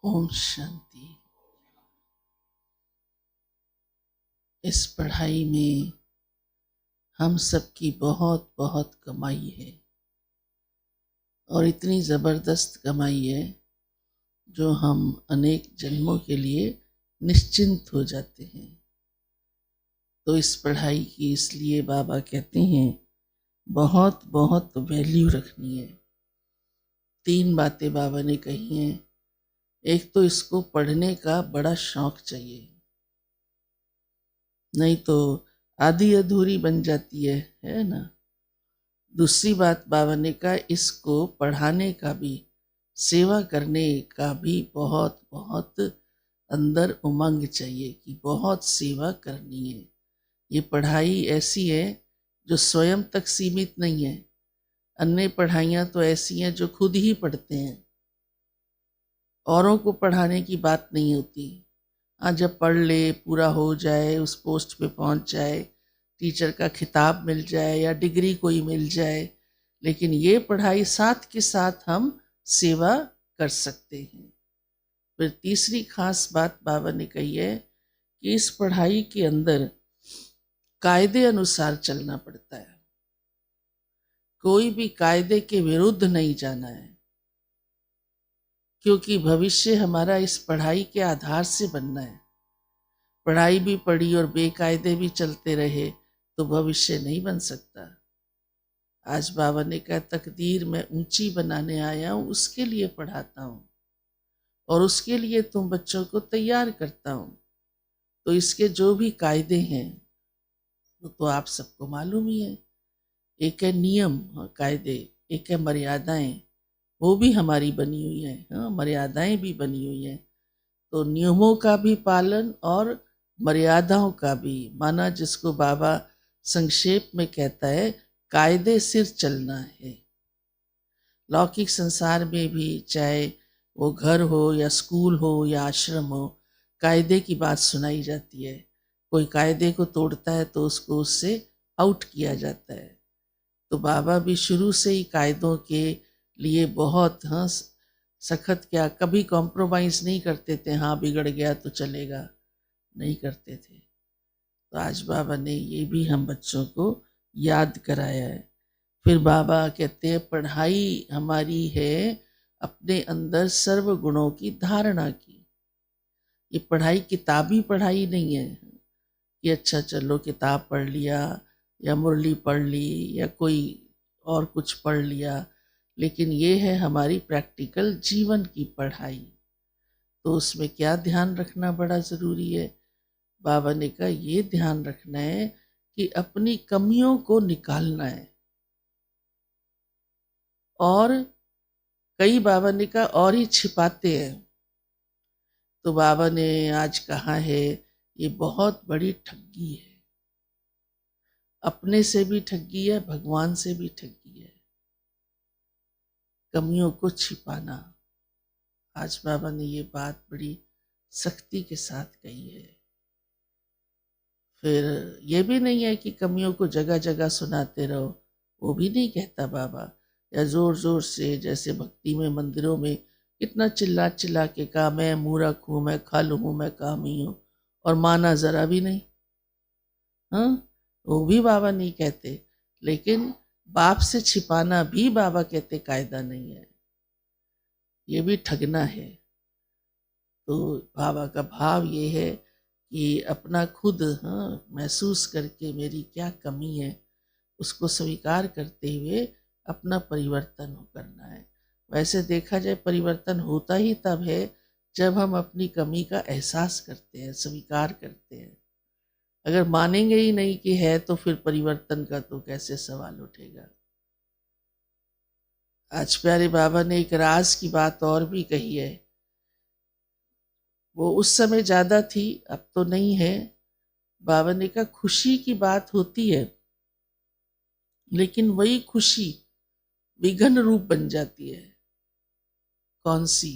ओम शांति। इस पढ़ाई में हम सबकी बहुत बहुत कमाई है और इतनी ज़बरदस्त कमाई है जो हम अनेक जन्मों के लिए निश्चिंत हो जाते हैं। तो इस पढ़ाई की इसलिए बाबा कहते हैं बहुत बहुत वैल्यू रखनी है। 3 बातें बाबा ने कही हैं। एक तो इसको पढ़ने का बड़ा शौक चाहिए, नहीं तो आधी अधूरी बन जाती है ना। दूसरी बात बाबा ने कहा इसको पढ़ाने का भी, सेवा करने का भी बहुत बहुत अंदर उमंग चाहिए कि बहुत सेवा करनी है। ये पढ़ाई ऐसी है जो स्वयं तक सीमित नहीं है। अन्य पढ़ाइयाँ तो ऐसी हैं जो खुद ही पढ़ते हैं, औरों को पढ़ाने की बात नहीं होती। हाँ, जब पढ़ ले, पूरा हो जाए, उस पोस्ट पे पहुंच जाए, टीचर का खिताब मिल जाए या डिग्री कोई मिल जाए, लेकिन ये पढ़ाई साथ के साथ हम सेवा कर सकते हैं। फिर तीसरी खास बात बाबा ने कही है कि इस पढ़ाई के अंदर कायदे अनुसार चलना पड़ता है। कोई भी कायदे के विरुद्ध नहीं जाना है, क्योंकि भविष्य हमारा इस पढ़ाई के आधार से बनना है। पढ़ाई भी पढ़ी और बेकायदे भी चलते रहे तो भविष्य नहीं बन सकता। आज बाबा ने कहा तकदीर मैं ऊंची बनाने आया हूं, उसके लिए पढ़ाता हूं और उसके लिए तुम बच्चों को तैयार करता हूं। तो इसके जो भी कायदे हैं वो तो आप सबको मालूम ही है। एक है नियम, कायदे, एक है मर्यादाएं, वो भी हमारी बनी हुई है। हाँ, मर्यादाएं भी बनी हुई हैं। तो नियमों का भी पालन और मर्यादाओं का भी, माना जिसको बाबा संक्षेप में कहता है कायदे सिर चलना है। लौकिक संसार में भी चाहे वो घर हो या स्कूल हो या आश्रम हो, कायदे की बात सुनाई जाती है। कोई कायदे को तोड़ता है तो उसको उससे आउट किया जाता है। तो बाबा भी शुरू से ही कायदों के लिए बहुत, हाँ, सख्त, क्या कभी कॉम्प्रोमाइज़ नहीं करते थे। हाँ, बिगड़ गया तो चलेगा, नहीं करते थे। तो आज बाबा ने ये भी हम बच्चों को याद कराया है। फिर बाबा कहते हैं पढ़ाई हमारी है अपने अंदर सर्व गुणों की धारणा की। ये पढ़ाई किताबी पढ़ाई नहीं है कि अच्छा चलो किताब पढ़ लिया या मुरली पढ़ ली या कोई और कुछ पढ़ लिया, लेकिन ये है हमारी प्रैक्टिकल जीवन की पढ़ाई। तो उसमें क्या ध्यान रखना बड़ा ज़रूरी है। बाबा ने कहा ये ध्यान रखना है कि अपनी कमियों को निकालना है। और कई बाबा ने कहा और ही छिपाते हैं। तो बाबा ने आज कहा है ये बहुत बड़ी ठगी है। अपने से भी ठगी है, भगवान से भी ठगी है, कमियों को छिपाना। आज बाबा ने ये बात बड़ी सख्ती के साथ कही है। फिर ये भी नहीं है कि कमियों को जगह जगह सुनाते रहो, वो भी नहीं कहता बाबा। या जोर जोर से, जैसे भक्ति में मंदिरों में कितना चिल्ला चिल्ला के कहा मैं मूर्ख हूँ, मैं खल हूँ, मैं कामी हूँ, और माना जरा भी नहीं। हाँ, वो भी बाबा नहीं कहते। लेकिन बाप से छिपाना भी बाबा कहते कायदा नहीं है, ये भी ठगना है। तो बाबा का भाव ये है कि अपना खुद, हाँ, महसूस करके मेरी क्या कमी है उसको स्वीकार करते हुए अपना परिवर्तन करना है। वैसे देखा जाए परिवर्तन होता ही तब है जब हम अपनी कमी का एहसास करते हैं, स्वीकार करते हैं। अगर मानेंगे ही नहीं कि है तो फिर परिवर्तन का तो कैसे सवाल उठेगा। आज प्यारे बाबा ने एक राज की बात और भी कही है। वो उस समय ज्यादा थी, अब तो नहीं है। बाबा ने कहा खुशी की बात होती है, लेकिन वही खुशी विघन रूप बन जाती है। कौन सी?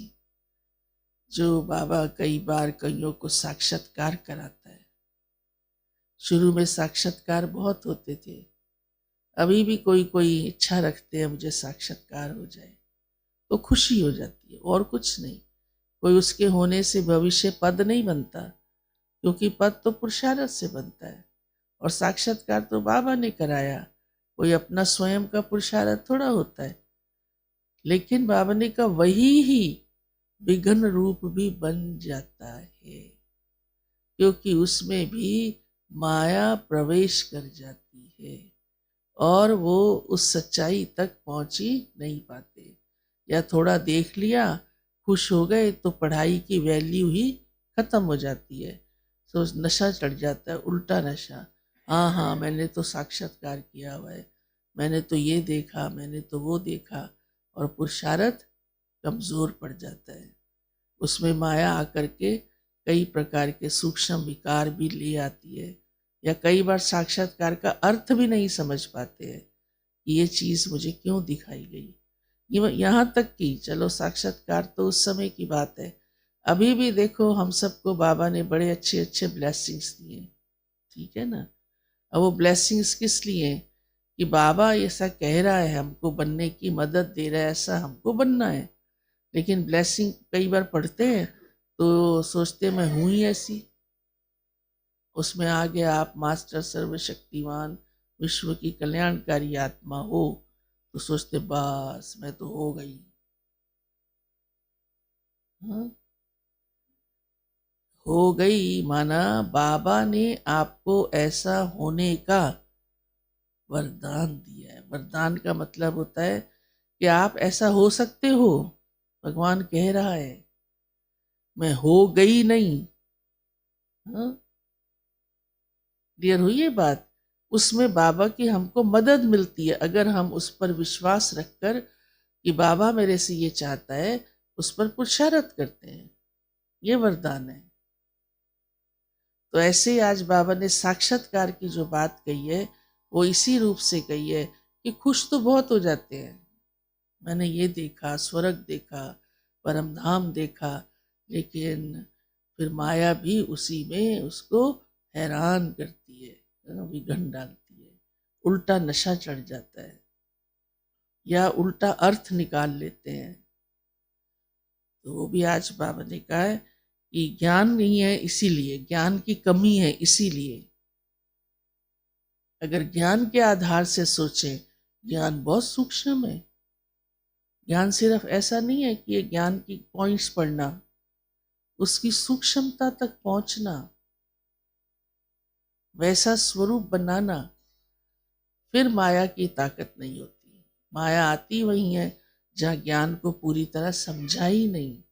जो बाबा कई बार कईयों को साक्षात्कार कराता है। शुरू में साक्षात्कार बहुत होते थे, अभी भी कोई कोई इच्छा रखते हैं मुझे साक्षात्कार हो जाए, तो खुशी हो जाती है और कुछ नहीं। कोई उसके होने से भविष्य पद नहीं बनता, क्योंकि पद तो पुरुषार्थ से बनता है। और साक्षात्कार तो बाबा ने कराया, कोई अपना स्वयं का पुरुषार्थ थोड़ा होता है। लेकिन बाबा ने कहा वही ही विघ्न रूप भी बन जाता है, क्योंकि उसमें भी माया प्रवेश कर जाती है और वो उस सच्चाई तक पहुंच ही नहीं पाते। या थोड़ा देख लिया, खुश हो गए, तो पढ़ाई की वैल्यू ही खत्म हो जाती है। तो नशा चढ़ जाता है, उल्टा नशा। हाँ हाँ, मैंने तो साक्षात्कार किया हुआ है, मैंने तो ये देखा, मैंने तो वो देखा, और पुरुषार्थ कमजोर पड़ जाता है। उसमें माया आकर के कई प्रकार के सूक्ष्म विकार भी ले आती है, या कई बार साक्षात्कार का अर्थ भी नहीं समझ पाते हैं कि ये चीज मुझे क्यों दिखाई गई। यहाँ तक कि चलो साक्षात्कार तो उस समय की बात है, अभी भी देखो हम सबको बाबा ने बड़े अच्छे अच्छे ब्लेसिंग्स दिए, ठीक है ना। अब वो ब्लेसिंग्स किस लिए? कि बाबा ऐसा कह रहा है, हमको बनने की मदद दे रहा है, ऐसा हमको बनना है। लेकिन ब्लेसिंग कई बार पढ़ते हैं तो सोचते मैं हूं ही ऐसी। उसमें आगे आप मास्टर सर्वशक्तिमान विश्व की कल्याणकारी आत्मा हो, तो सोचते बस मैं तो हो गई। हाँ? हो गई माना बाबा ने आपको ऐसा होने का वरदान दिया है। वरदान का मतलब होता है कि आप ऐसा हो सकते हो। भगवान कह रहा है मैं हो गई नहीं। हाँ? क्लियर हुई ये बात? उसमें बाबा की हमको मदद मिलती है, अगर हम उस पर विश्वास रखकर कि बाबा मेरे से ये चाहता है, उस पर पुरुषार्थ करते हैं। ये वरदान है। तो ऐसे ही आज बाबा ने साक्षात्कार की जो बात कही है, वो इसी रूप से कही है कि खुश तो बहुत हो जाते हैं, मैंने ये देखा, स्वर्ग देखा, परम धाम देखा, लेकिन फिर माया भी उसी में उसको हैरान करती है, विघन डालती है, उल्टा नशा चढ़ जाता है, या उल्टा अर्थ निकाल लेते हैं। तो वो भी आज बाबा ने कहा है कि ज्ञान नहीं है, इसीलिए ज्ञान की कमी है, इसीलिए। अगर ज्ञान के आधार से सोचें, ज्ञान बहुत सूक्ष्म है। ज्ञान सिर्फ ऐसा नहीं है कि ये ज्ञान की पॉइंट्स पढ़ना, उसकी सूक्ष्मता तक पहुंचना, वैसा स्वरूप बनाना, फिर माया की ताकत नहीं होती। माया आती वही है जहाँ ज्ञान को पूरी तरह समझा ही नहीं।